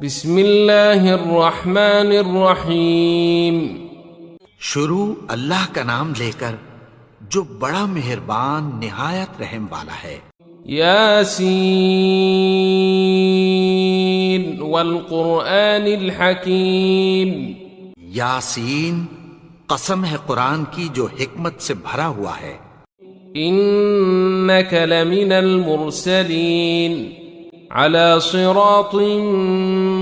بسم اللہ الرحمن الرحیم۔ شروع اللہ کا نام لے کر جو بڑا مہربان نہایت رحم والا ہے۔ یاسین والقرآن الحکیم۔ یاسین، قسم ہے قرآن کی جو حکمت سے بھرا ہوا ہے۔ انک لمن المرسلین علی صراط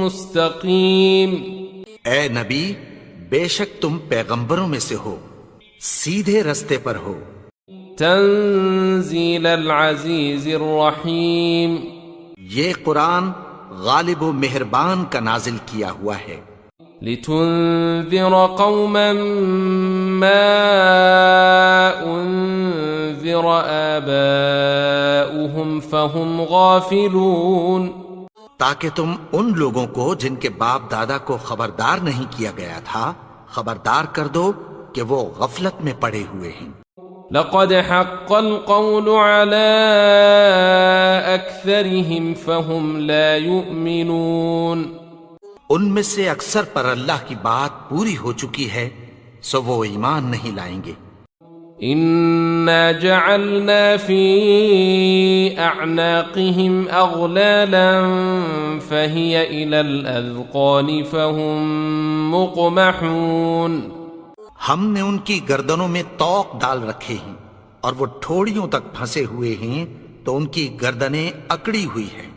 مستقیم۔ اے نبی، بے شک تم پیغمبروں میں سے ہو، سیدھے رستے پر ہو۔ تنزیل العزیز الرحیم۔ یہ قرآن غالب و مہربان کا نازل کیا ہوا ہے۔ لتنذر قوما ما انذر آباؤهم فهم غافلون۔ تاکہ تم ان لوگوں کو جن کے باپ دادا کو خبردار نہیں کیا گیا تھا خبردار کر دو کہ وہ غفلت میں پڑے ہوئے ہیں۔ لقد حق القول على أكثرهم فهم لا يؤمنون۔ ان میں سے اکثر پر اللہ کی بات پوری ہو چکی ہے سو وہ ایمان نہیں لائیں گے۔ إنا جعلنا في أعناقهم أغلالا فهي إلى الأذقان فهم مقمحون۔ ہم نے ان کی گردنوں میں طوق ڈال رکھے ہیں اور وہ ٹھوڑیوں تک پھنسے ہوئے ہیں تو ان کی گردنیں اکڑی ہوئی ہیں۔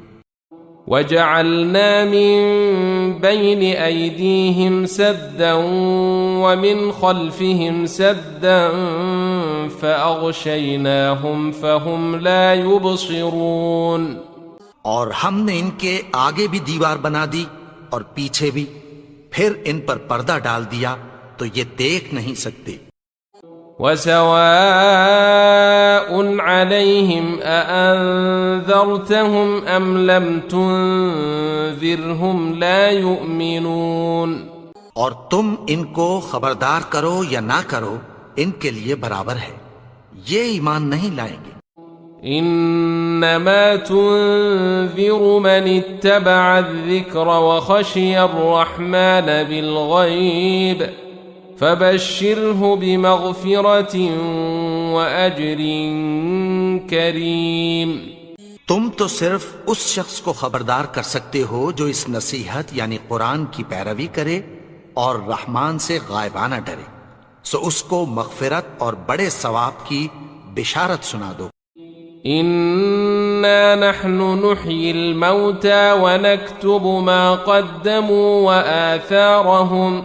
وجعلنا من بين أيديهم سدا ومن خلفهم سدا فأغشيناهم فهم لا يبصرون۔ اور ہم نے ان کے آگے بھی دیوار بنا دی اور پیچھے بھی، پھر ان پر پردہ ڈال دیا تو یہ دیکھ نہیں سکتے۔ وسواء عليهم أأنذرتهم أم لم تنذرهم لا يؤمنون۔ اور تم ان کو خبردار کرو یا نہ کرو ان کے لیے برابر ہے، یہ ایمان نہیں لائیں گے۔ انما تنذر من اتبع الذکر وخشی الرحمن بالغیب فبشره بمغفرة وأجر کریم۔ تم تو صرف اس شخص کو خبردار کر سکتے ہو جو اس نصیحت یعنی قرآن کی پیروی کرے اور رحمان سے غائبانہ ڈرے، سو اس کو مغفرت اور بڑے ثواب کی بشارت سنا دو۔ إنا نحن نحيي الموتى ونكتب ما قدموا وآثارهم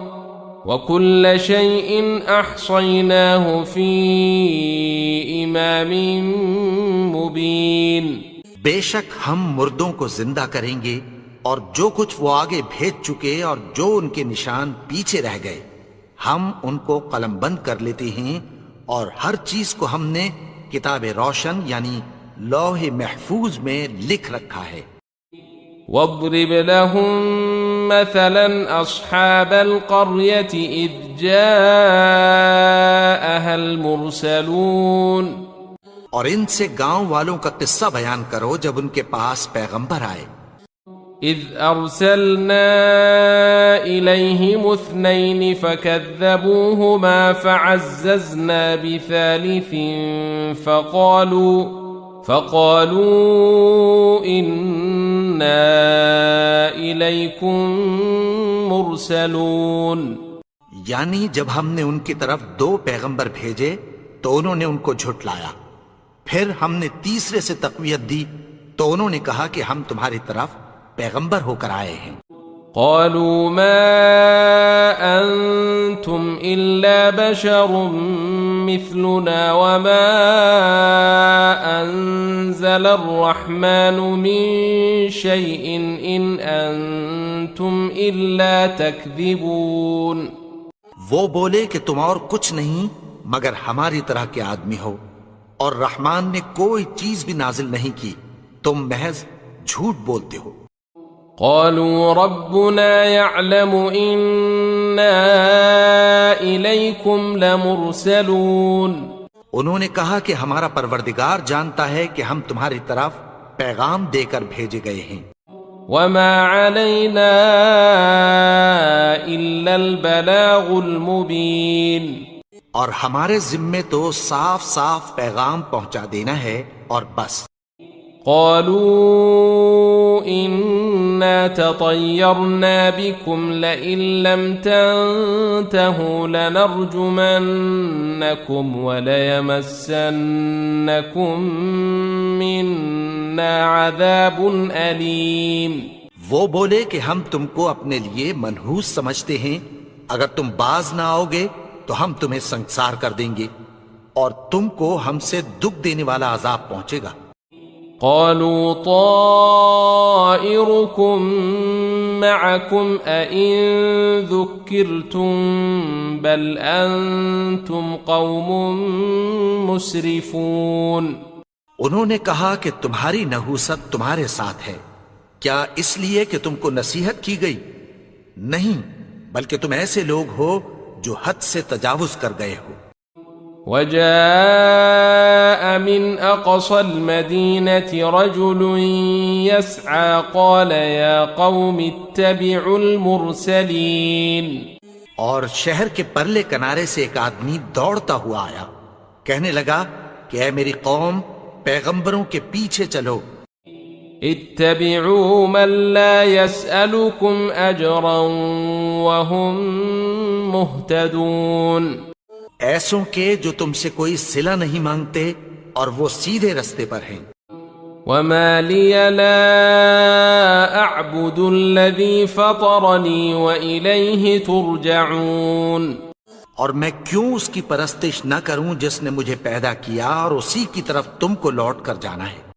وكل شيء أحصيناه في إمام مبين۔ بے شک ہم مردوں کو زندہ کریں گے اور جو کچھ وہ آگے بھیج چکے اور جو ان کے نشان پیچھے رہ گئے ہم ان کو قلم بند کر لیتے ہیں، اور ہر چیز کو ہم نے کتاب روشن یعنی لوح محفوظ میں لکھ رکھا ہے۔ واضرب لهم مثلا أصحاب القرية إذ جاءها المرسلون۔ اور ان سے گاؤں والوں کا قصہ بیان کرو جب ان کے پاس پیغمبر آئے۔ إذ أرسلنا إليهم اثنين فكذبوهما فعززنا بثالث فقالوا إنا إليكم مرسلون۔ یعنی جب ہم نے ان کی طرف 2 پیغمبر بھیجے تو انہوں نے ان کو جھٹلایا، پھر ہم نے تیسرے سے تقویت دی تو انہوں نے کہا کہ ہم تمہاری طرف پیغمبر ہو کر آئے ہیں۔ قالوا ما أنتم إلا بشر مثلنا وما أنزل الرحمن من شيء إن أنتم إلا تكذبون۔ وہ بولے کہ تم اور کچھ نہیں مگر ہماری طرح کے آدمی ہو، اور رحمان نے کوئی چیز بھی نازل نہیں کی، تم محض جھوٹ بولتے ہو۔ قالوا ربنا يعلم إنا إليكم لمرسلون۔ انہوں نے کہا کہ ہمارا پروردگار جانتا ہے کہ ہم تمہاری طرف پیغام دے کر بھیجے گئے ہیں۔ وما علينا إلا البلاغ المبين اور ہمارے ذمے تو صاف صاف پیغام پہنچا دینا ہے اور بس۔ قالوا إنا تطيرنا بكم لئن لم تنتهوا لنرجمنكم وليمسنكم منا عذاب أليم۔ وہ بولے کہ ہم تم کو اپنے لیے منحوس سمجھتے ہیں، اگر تم باز نہ آؤ گے تو ہم تمہیں سنسار کر دیں گے اور تم کو ہم سے دکھ دینے والا عذاب پہنچے گا۔ قالوا طائركم معكم أئن ذكرتم بل أنتم قوم مسرفون۔ انہوں نے کہا کہ تمہاری نحوست تمہارے ساتھ ہے، کیا اس لیے کہ تم کو نصیحت کی گئی؟ نہیں، بلکہ تم ایسے لوگ ہو جو حد سے تجاوز کر گئے ہو۔ وجاء من أقصى المدينة رجل يسعى قال يا قوم اتبعوا المرسلين۔ اور شہر کے پرلے کنارے سے ایک آدمی دوڑتا ہوا آیا، کہنے لگا کہ اے میری قوم، پیغمبروں کے پیچھے چلو۔ اتبعوا من لا يسألكم أجرا وهم مهتدون۔ ایسوں کے جو تم سے کوئی صلہ نہیں مانگتے اور وہ سیدھے رستے پر ہیں۔ وما لي لا أعبد الذي فطرني وإليه ترجعون۔ اور میں کیوں اس کی پرستش نہ کروں جس نے مجھے پیدا کیا اور اسی کی طرف تم کو لوٹ کر جانا ہے۔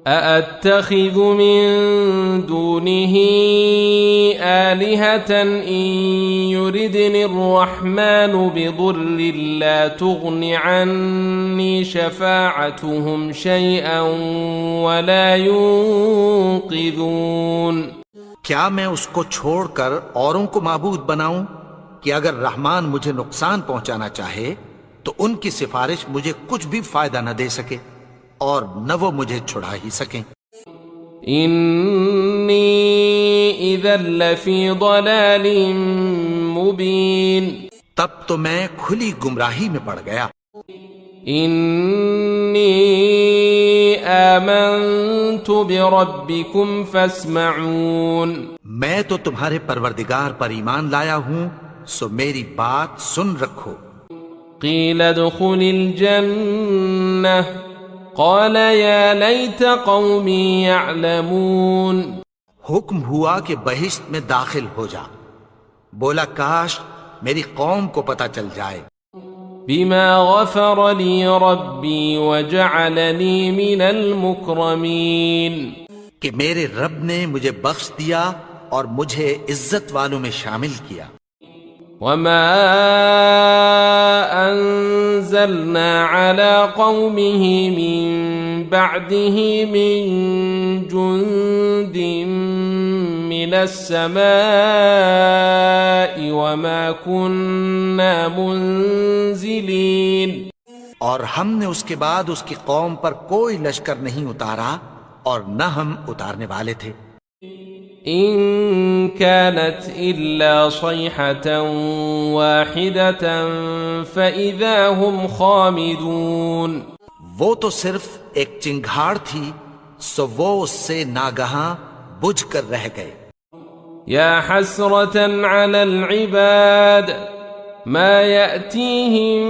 أأتخذ من دونه آلهة إن يردني الرحمن بضر لا تغن عني شفاعتهم شيئا ولا ينقذون۔ کیا میں اس کو چھوڑ کر اوروں کو معبود بناؤں کہ اگر رحمان مجھے نقصان پہنچانا چاہے تو ان کی سفارش مجھے کچھ بھی فائدہ نہ دے سکے اور نہ وہ مجھے چھڑا ہی سکیں۔ انی اذا لفی ضلال مبین۔ تب تو میں کھلی گمراہی میں پڑ گیا۔ انی آمنت بربکم فاسمعون۔ میں تو تمہارے پروردگار پر ایمان لایا ہوں، سو میری بات سن رکھو۔ قیل ادخل الجنہ قال یا لیت قومی یعلمون۔ حکم ہوا کہ بہشت میں داخل ہو جا، بولا کاش میری قوم کو پتہ چل جائے۔ بما غفر لی ربی وجعلنی من المکرمین۔ کہ میرے رب نے مجھے بخش دیا اور مجھے عزت والوں میں شامل کیا۔ وما انزلنا على قومه من بعده من جند من السماء وما كنا منزلين۔ اور ہم نے اس کے بعد اس کی قوم پر کوئی لشکر نہیں اتارا اور نہ ہم اتارنے والے تھے۔ إن كانت إلا صيحة واحدة فإذا هم خامدون۔ وہ تو صرف ایک چنگھاڑ تھی، سو وہ اس سے ناگہاں بجھ کر رہ گئے۔ يا حسرة على العباد ما يأتيهم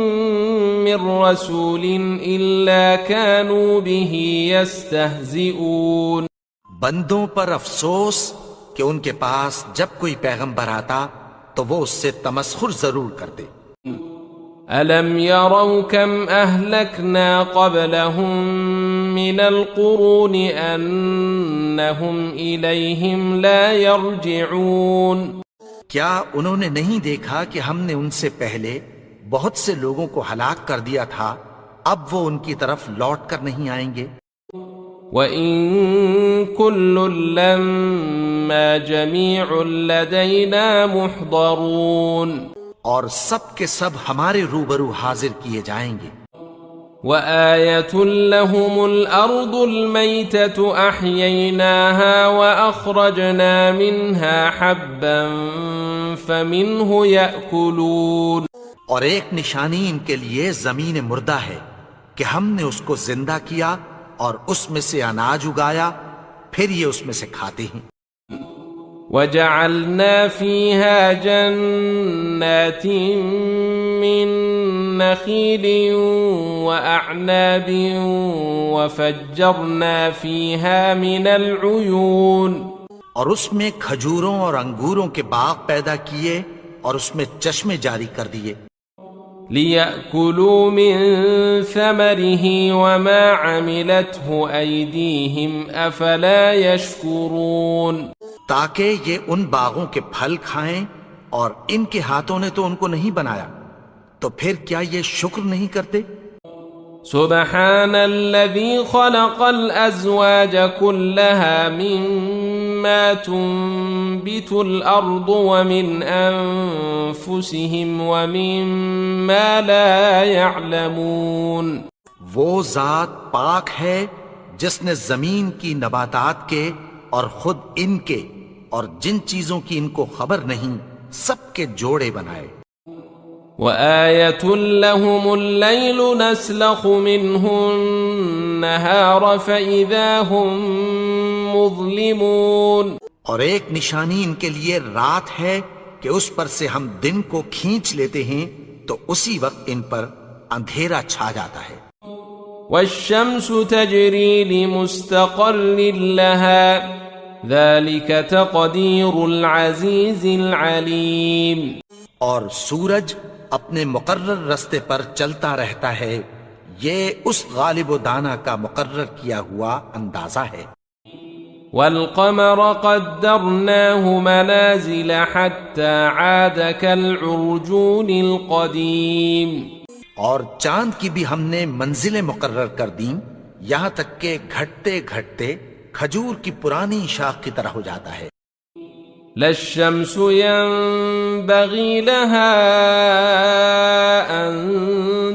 من رسول إلا كانوا به يستهزئون۔ بندوں پر افسوس کہ ان کے پاس جب کوئی پیغمبر آتا تو وہ اس سے تمسخر ضرور کرتے۔ أَلَمْ يَرَوْا كَمْ أَهْلَكْنَا قَبْلَهُمْ مِنَ الْقُرُونِ أَنَّهُمْ إِلَيْهِمْ لَا يَرْجِعُونَ۔ کیا انہوں نے نہیں دیکھا کہ ہم نے ان سے پہلے بہت سے لوگوں کو ہلاک کر دیا تھا، اب وہ ان کی طرف لوٹ کر نہیں آئیں گے۔ وَإِن كُلٌّ لَّمَّا جَمِيعٌ لَّدَيْنَا مُحْضَرُونَ۔ اور سب کے سب ہمارے روبرو حاضر کیے جائیں گے۔ وآية لهم الأرض الميتة أحييناها وأخرجنا منها حبا فمنه يأكلون. اور ایک نشانی ان کے لیے زمین مردہ ہے کہ ہم نے اس کو زندہ کیا اور اس میں سے اناج اگایا، پھر یہ اس میں سے کھاتے ہیں. وجعلنا فيها جنات من نخيل وأعناب وفجرنا فيها من العيون. اور اس میں کھجوروں اور انگوروں کے باغ پیدا کیے اور اس میں چشمے جاری کر دیے. لِيَأْكُلُوا مِن ثَمَرِهِ وَمَا عَمِلَتْهُ أَيْدِيهِمْ أَفَلَا يَشْكُرُونَ. تاکہ یہ ان باغوں کے پھل کھائیں، اور ان کے ہاتھوں نے تو ان کو نہیں بنایا، تو پھر کیا یہ شکر نہیں کرتے؟ سبحان الذي خلق الأزواج كلها مما تنبت الأرض ومن أنفسهم ومما لا يعلمون. وہ ذات پاک ہے جس نے زمین کی نباتات کے اور خود ان کے اور جن چیزوں کی ان کو خبر نہیں سب کے جوڑے بنائے. وآية لهم الليل نسلخ منه النهار فإذا هم مظلمون. اور ایک نشانی ان کے لیے رات ہے کہ اس پر سے ہم دن کو کھینچ لیتے ہیں تو اسی وقت ان پر اندھیرا چھا جاتا ہے. والشمس تجري لمستقر لها ذلك تقدير العزيز العليم. اور سورج اپنے مقرر رستے پر چلتا رہتا ہے، یہ اس غالب و دانا کا مقرر کیا ہوا اندازہ ہے. والقمر قدرناه منازل حتى عاد كالعرجون القديم. اور چاند کی بھی ہم نے منزلیں مقرر کر دیں یہاں تک کہ گھٹتے گھٹتے کھجور کی پرانی شاخ کی طرح ہو جاتا ہے. لا الشمس ينبغي لها أن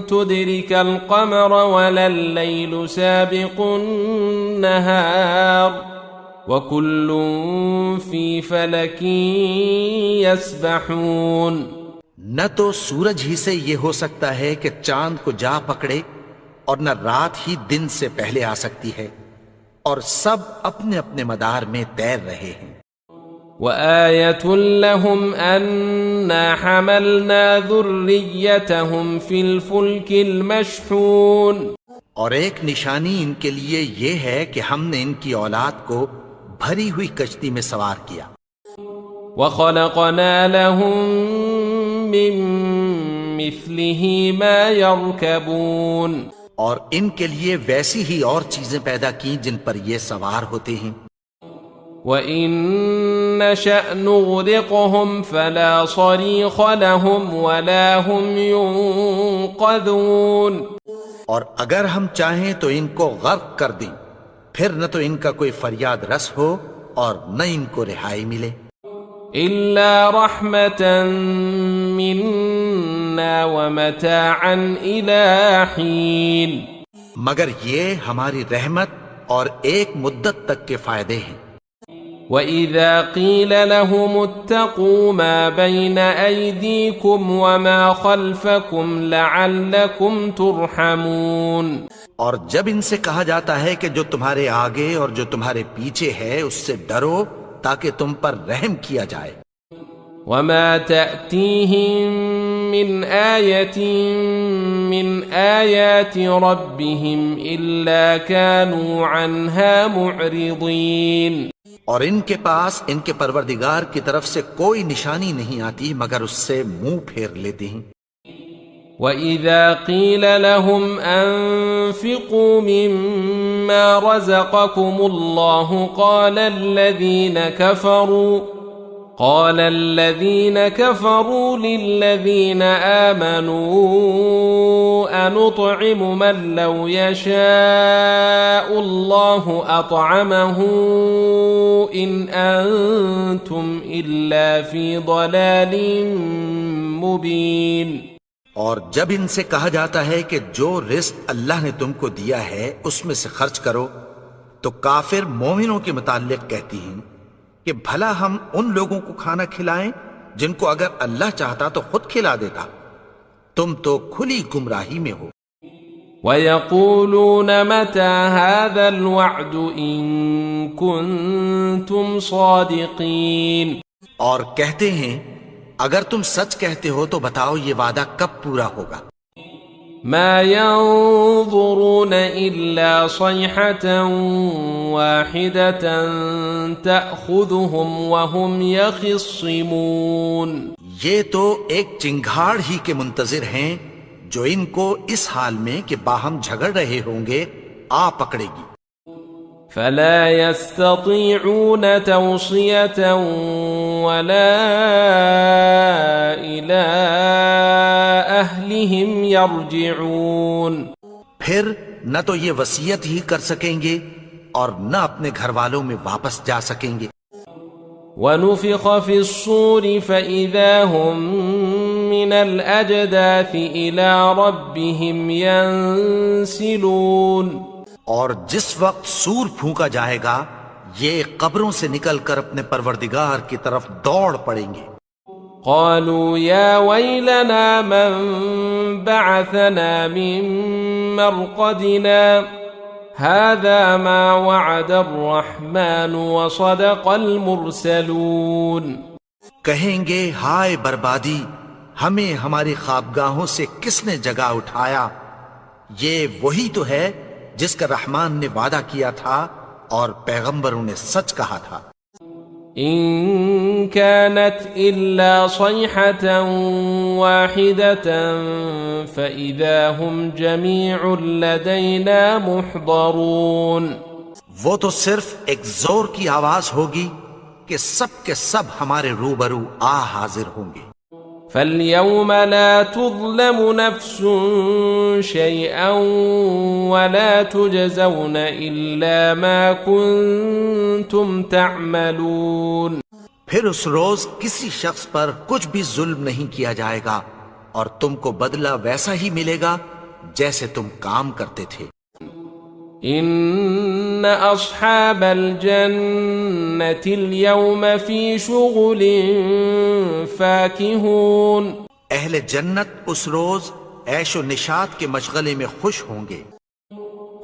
تدرك القمر ولا الليل سابق النهار وكل في فلك يسبحون. نہ تو سورج ہی سے یہ ہو سکتا ہے کہ چاند کو جا پکڑے، اور نہ رات ہی دن سے پہلے آ سکتی ہے، اور سب اپنے اپنے مدار میں تیر رہے ہیں. وآية لهم أنا حملنا ذريتهم في الفلك المشحون. اور ایک نشانی ان کے لیے یہ ہے کہ ہم نے ان کی اولاد کو بھری ہوئی کشتی میں سوار کیا. وخلقنا لهم من مثله ما يركبون. اور ان کے لیے ویسی ہی اور چیزیں پیدا کی جن پر یہ سوار ہوتے ہیں. وَإِن نَّشَأْ نُغْرِقْهُمْ فَلَا صَرِيخَ لَهُمْ وَلَا هُمْ يُنقَذُونَ. اور اگر ہم چاہیں تو ان کو غرق کر دیں، پھر نہ تو ان کا کوئی فریاد رس ہو اور نہ ان کو رہائی ملے. إِلَّا رَحْمَةً مِّنَّا وَمَتَاعًا إِلَىٰ حِينٍ. مگر یہ ہماری رحمت اور ایک مدت تک کے فائدے ہیں. وَإِذَا قِيلَ لَهُمُ اتَّقُوا مَا بَيْنَ أَيْدِيكُمْ وَمَا خَلْفَكُمْ لَعَلَّكُمْ تُرْحَمُونَ. اور جب ان سے کہا جاتا ہے کہ جو تمہارے آگے اور جو تمہارے پیچھے ہے اس سے ڈرو تاکہ تم پر رحم کیا جائے. وَمَا تَأْتِيهِم مِّنْ آيَةٍ مِّنْ آيَاتِ رَبِّهِمْ إِلَّا كَانُوا عَنْهَا مُعْرِضِينَ. اور ان کے پاس ان کے پروردگار کی طرف سے کوئی نشانی نہیں آتی مگر اس سے منہ پھیر لیتے ہیں. وَإِذَا قِيلَ لَهُمْ أَنفِقُوا مِمَّا رَزَقَكُمُ اللَّهُ قَالَ الَّذِينَ كَفَرُوا لِلَّذِينَ آمَنُوا أَنُطْعِمُ مَن لَّوْ يَشَاءُ اللَّهُ أَطْعَمَهُ إِنْ أَنتُمْ إِلَّا فِي ضَلَالٍ مُّبِينٍ. اور جب ان سے کہا جاتا ہے کہ جو رزق اللہ نے تم کو دیا ہے اس میں سے خرچ کرو، تو کافر مومنوں کے متعلق کہتی ہیں کہ بھلا ہم ان لوگوں کو کھانا کھلائیں جن کو اگر اللہ چاہتا تو خود کھلا دیتا، تم تو کھلی گمراہی میں ہو۔ وَيَقُولُونَ مَتَى هَذَا الْوَعْدُ إِن كُنتُمْ صَادِقِينَ، اور کہتے ہیں اگر تم سچ کہتے ہو تو بتاؤ یہ وعدہ کب پورا ہوگا۔ مَا يَنظُرُونَ إِلَّا صَيْحَةً وَاحِدَةً تَأْخُذُهُمْ وَهُمْ يَخِصِّمُونَ، یہ تو ایک چنگھاڑ ہی کے منتظر ہیں جو ان کو اس حال میں کہ باہم جھگڑ رہے ہوں گے آ پکڑے گی۔ فَلَا يَسْتَطِيعُونَ تَوْصِيَةً وَلَا إِلَىٰ أَهْلِهِمْ يَرْجِعُونَ، پھر نہ تو یہ وصیت ہی کر سکیں گے اور نہ اپنے گھر والوں میں واپس جا سکیں گے۔ وَنُفِخَ فِي الصُّورِ فَإِذَا هُم مِّنَ الْأَجْدَاثِ إِلَىٰ رَبِّهِمْ يَنسِلُونَ، اور جس وقت سور پھونکا جائے گا یہ قبروں سے نکل کر اپنے پروردگار کی طرف دوڑ پڑیں گے۔ قالوا يا ويلنا من بعثنا من مرقدنا هذا ما وعد الرحمن وصدق المرسلون، کہیں گے ہائے بربادی، ہمیں ہماری خوابگاہوں سے کس نے جگا اٹھایا، یہ وہی تو ہے جس کا رحمان نے وعدہ کیا تھا اور پیغمبروں نے سچ کہا تھا۔ إن كانت إلا صيحة واحدة فإذا هم جميع لدينا محضرون، وہ تو صرف ایک زور کی آواز ہوگی کہ سب کے سب ہمارے روبرو آ حاضر ہوں گے۔ فَالْيَوْمَ لَا تُظْلَمُ نَفْسٌ شَيْئًا وَلَا تُجْزَوْنَ إِلَّا مَا كُنتُمْ تَعْمَلُونَ، پھر اس روز کسی شخص پر کچھ بھی ظلم نہیں کیا جائے گا اور تم کو بدلہ ویسا ہی ملے گا جیسے تم کام کرتے تھے۔ إن أصحاب الجنة اليوم في شغل فاكهون، اہل جنت اس روز عیش و نشاط کے مشغلے میں خوش ہوں گے۔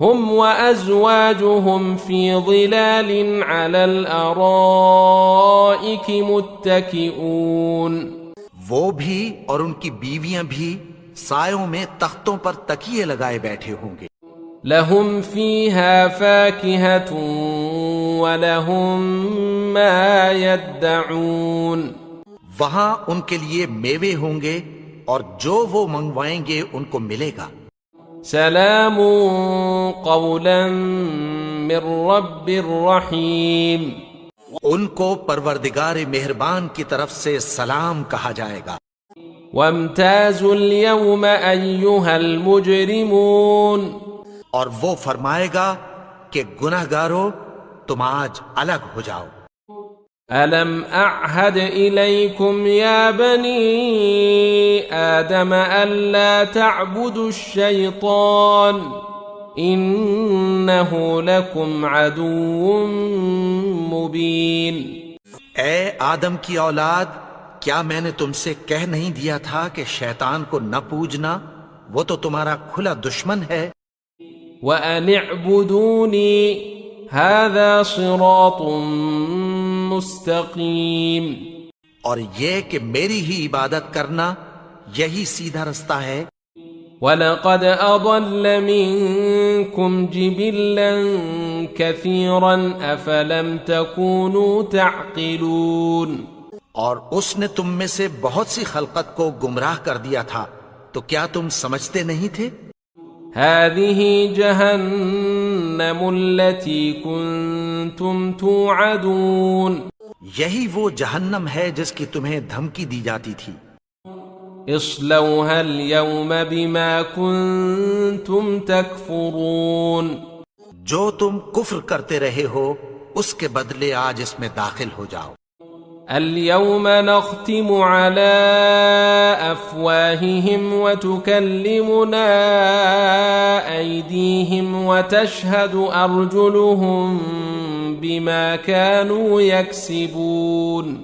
هم وأزواجهم في ظلال على الأرائك متكئون، وہ بھی اور ان کی بیویاں بھی سایوں میں تختوں پر تکیے لگائے بیٹھے ہوں گے۔ لهم فيها فاكهة ولهم ما يدعون، وہاں ان کے لیے میوے ہوں گے اور جو وہ منگوائیں گے ان کو ملے گا۔ سلام قولا من رب رحیم، ان کو پروردگار مہربان کی طرف سے سلام کہا جائے گا۔ وامتازوا اليوم أيها المجرمون، اور وہ فرمائے گا کہ گناہگارو تم آج الگ ہو جاؤ۔ ألم أعهد إليكم يا بني آدم ألا تعبدوا الشيطان إنه لكم عدو مبين، اے آدم کی اولاد، کیا میں نے تم سے کہہ نہیں دیا تھا کہ شیطان کو نہ پوجنا، وہ تو تمہارا کھلا دشمن ہے۔ وَأَنِ اعْبُدُونِي هَذَا صِرَاطٌ مُسْتَقِيمٌ، اور یہ کہ میری ہی عبادت کرنا یہی سیدھا رستہ ہے۔ وَلَقَدْ أَضَلَّ مِنكُمْ جِبِلًّا كَثِيرًا أَفَلَمْ تَكُونُوا تَعْقِلُونَ، اور اس نے تم میں سے بہت سی خلقت کو گمراہ کر دیا تھا، تو کیا تم سمجھتے نہیں تھے؟ هذه جهنم التي كنتم توعدون، یہی وہ جہنم ہے جس کی تمہیں دھمکی دی جاتی تھی۔ اصلوها اليوم بما كنتم تكفرون، جو تم کفر کرتے رہے ہو اس کے بدلے آج اس میں داخل ہو جاؤ۔ اليوم نختم على أفواههم وتكلمنا أيديهم وتشهد أرجلهم بما كانوا يكسبون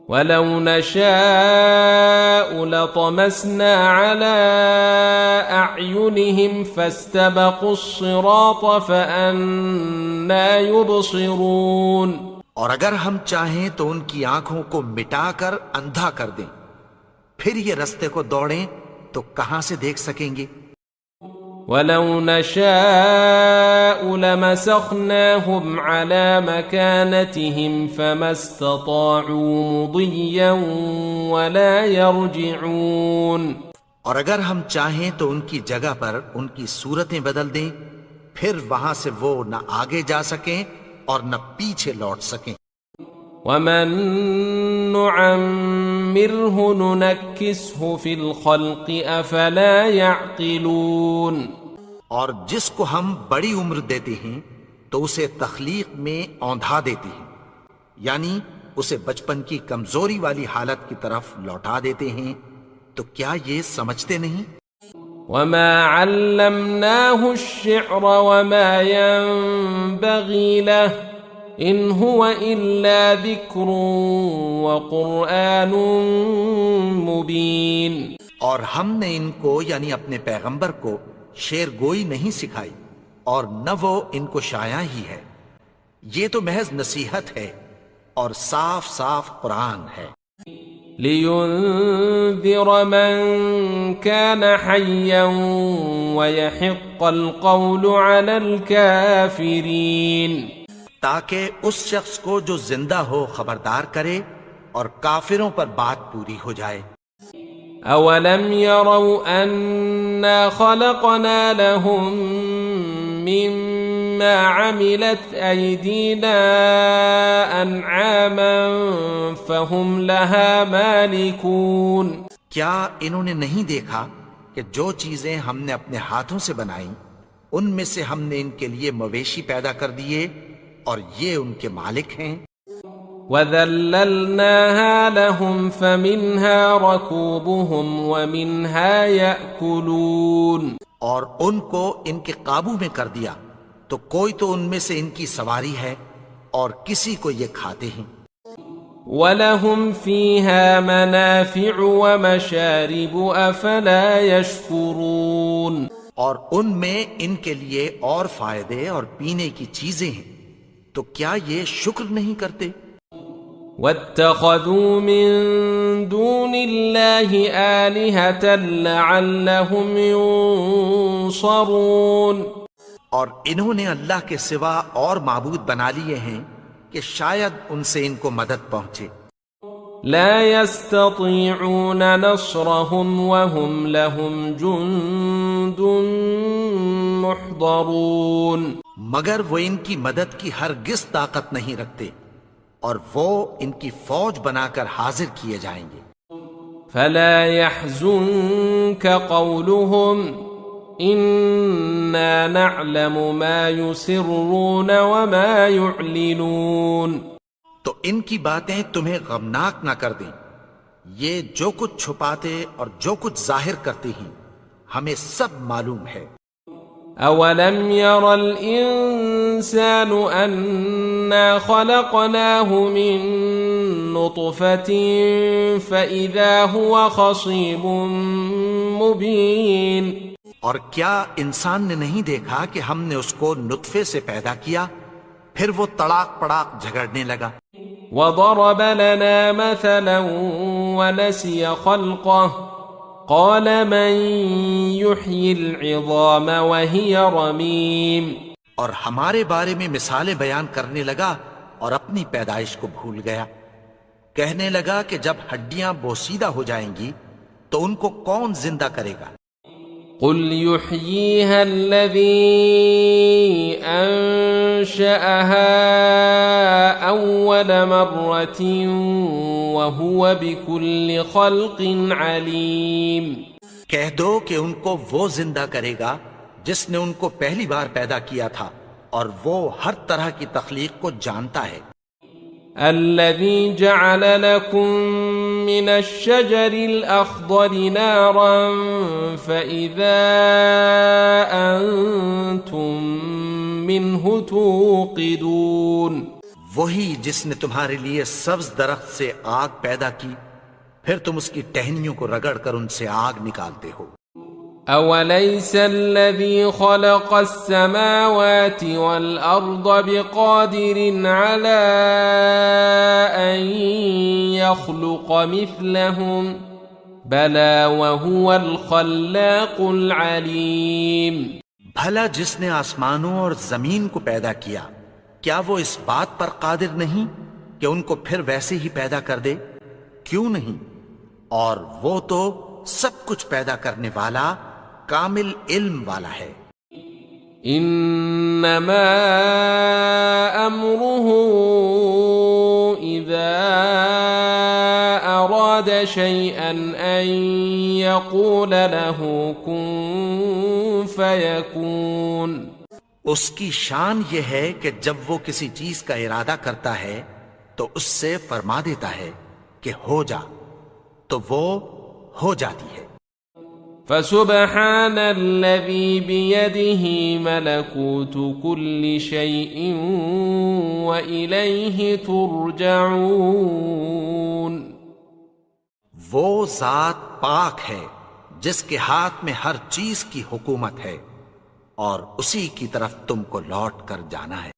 ولو نشاء لطمسنا على أعينهم فاستبقوا الصراط فأنى يبصرون اور اگر ہم چاہیں تو ان کی آنکھوں کو مٹا کر اندھا کر دیں، پھر یہ رستے کو دوڑیں تو کہاں سے دیکھ سکیں گے؟ ولو نشاء لمسخناهم على مكانتهم فما استطاعوا مضيا ولا يرجعون اور اگر ہم چاہیں تو ان کی جگہ پر ان کی صورتیں بدل دیں، پھر وہاں سے وہ نہ آگے جا سکیں اور نہ پیچھے لوٹ سکیں۔ ومن نعمره ننكسه في الخلق افلا يعقلون اور جس کو ہم بڑی عمر دیتے ہیں تو اسے تخلیق میں اوندھا دیتے ہیں، یعنی اسے بچپن کی کمزوری والی حالت کی طرف لوٹا دیتے ہیں، تو کیا یہ سمجھتے نہیں؟ وما علمناه الشعر وما ينبغي له ان هو الا ذکر وقرآن مبین اور ہم نے ان کو یعنی اپنے پیغمبر کو شعر گوئی نہیں سکھائی اور نہ وہ ان کو شایع ہی ہے، یہ تو محض نصیحت ہے اور صاف صاف قرآن ہے۔ لِيُنذِرَ مَن كَانَ حَيًّا وَيَحِقَّ الْقَوْلُ عَلَى الْكَافِرِينَ تاکہ اس شخص کو جو زندہ ہو خبردار کرے اور کافروں پر بات پوری ہو جائے۔ اولم يروا انا خلقنا لهم مما عملت ايدينا انعاما فهم لها مالكون کیا انہوں نے نہیں دیکھا کہ جو چیزیں ہم نے اپنے ہاتھوں سے بنائیں ان میں سے ہم نے ان کے لیے مویشی پیدا کر دیے اور یہ ان کے مالک ہیں۔ وَذَلَّلْنَاهَا لَهُمْ فَمِنْهَا رَكُوبُهُمْ وَمِنْهَا يَأْكُلُونَ اور ان کو ان کے قابو میں کر دیا تو کوئی تو ان میں سے ان کی سواری ہے اور کسی کو یہ کھاتے ہیں۔ وَلَهُمْ فِيهَا مَنَافِعُ وَمَشَارِبُ أَفَلَا يَشْكُرُونَ اور ان میں ان کے لیے اور فائدے اور پینے کی چیزیں ہیں، تو کیا یہ شکر نہیں کرتے؟ وَاتَّخَذُوا مِن دُونِ اللَّهِ آلِهَةً لَعَلَّهُمْ يُنصَرُونَ اور انہوں نے اللہ کے سوا اور معبود بنا لیے ہیں کہ شاید ان سے ان کو مدد پہنچے۔ لا يستطيعون نصرهم وهم لهم جند محضرون مگر وہ ان کی مدد کی ہرگز طاقت نہیں رکھتے اور وہ ان کی فوج بنا کر حاضر کیے جائیں گے۔ فلا يحزنك قولهم إنا نعلم ما يسرون وما يعلنون تو ان کی باتیں تمہیں غمناک نہ کر دیں، یہ جو کچھ چھپاتے اور جو کچھ ظاہر کرتے ہیں ہمیں سب معلوم ہے۔ اولم ير الانسان انا خلقناه من نطفة فاذا هو خصيم مبين اور کیا انسان نے نہیں دیکھا کہ ہم نے اس کو نطفے سے پیدا کیا، پھر وہ تڑاک پڑاک جھگڑنے لگا۔ وضرب لنا مثلا ونسي خلقه قال من يحيي العظام وهي رميم اور ہمارے بارے میں مثالیں بیان کرنے لگا اور اپنی پیدائش کو بھول گیا، کہنے لگا کہ جب ہڈیاں بوسیدہ ہو جائیں گی تو ان کو کون زندہ کرے گا؟ قل يحييها الذي أنشأها أول مرة وهو بكل خلق عليم. کہہ دو کہ ان کو وہ زندہ کرے گا جس نے ان کو پہلی بار پیدا کیا تھا اور وہ ہر طرح کی تخلیق کو جانتا ہے. الذي جعل لكم من الشجر الأخضر نارا فإذا أنتم منه توقدون. وہی جس نے تمہارے لیے سبز درخت سے آگ پیدا کی پھر تم اس کی ٹہنیوں کو رگڑ کر ان سے آگ نکالتے ہو. أوليس الذي خلق السماوات والأرض بقادر على أن يخلق مثلهم بلى وهو الخلاق العليم. بھلا جس نے آسمانوں اور زمین کو پیدا کیا کیا وہ اس بات پر قادر نہیں کہ ان کو پھر ویسے ہی پیدا کر دے؟ کیوں نہیں؟ اور وہ تو سب کچھ پیدا کرنے والا کامل علم والا ہے. انما امره اذا اراد شيئا ان يقول له كن فيكون. اس کی شان یہ ہے کہ جب وہ کسی چیز کا ارادہ کرتا ہے تو اس سے فرما دیتا ہے کہ ہو جا تو وہ ہو جاتی ہے. فسبحان الذي بيده ملكوت كل شيء وإليه ترجعون. وہ ذات پاک ہے جس کے ہاتھ میں ہر چیز کی حکومت ہے اور اسی کی طرف تم کو لوٹ کر جانا ہے.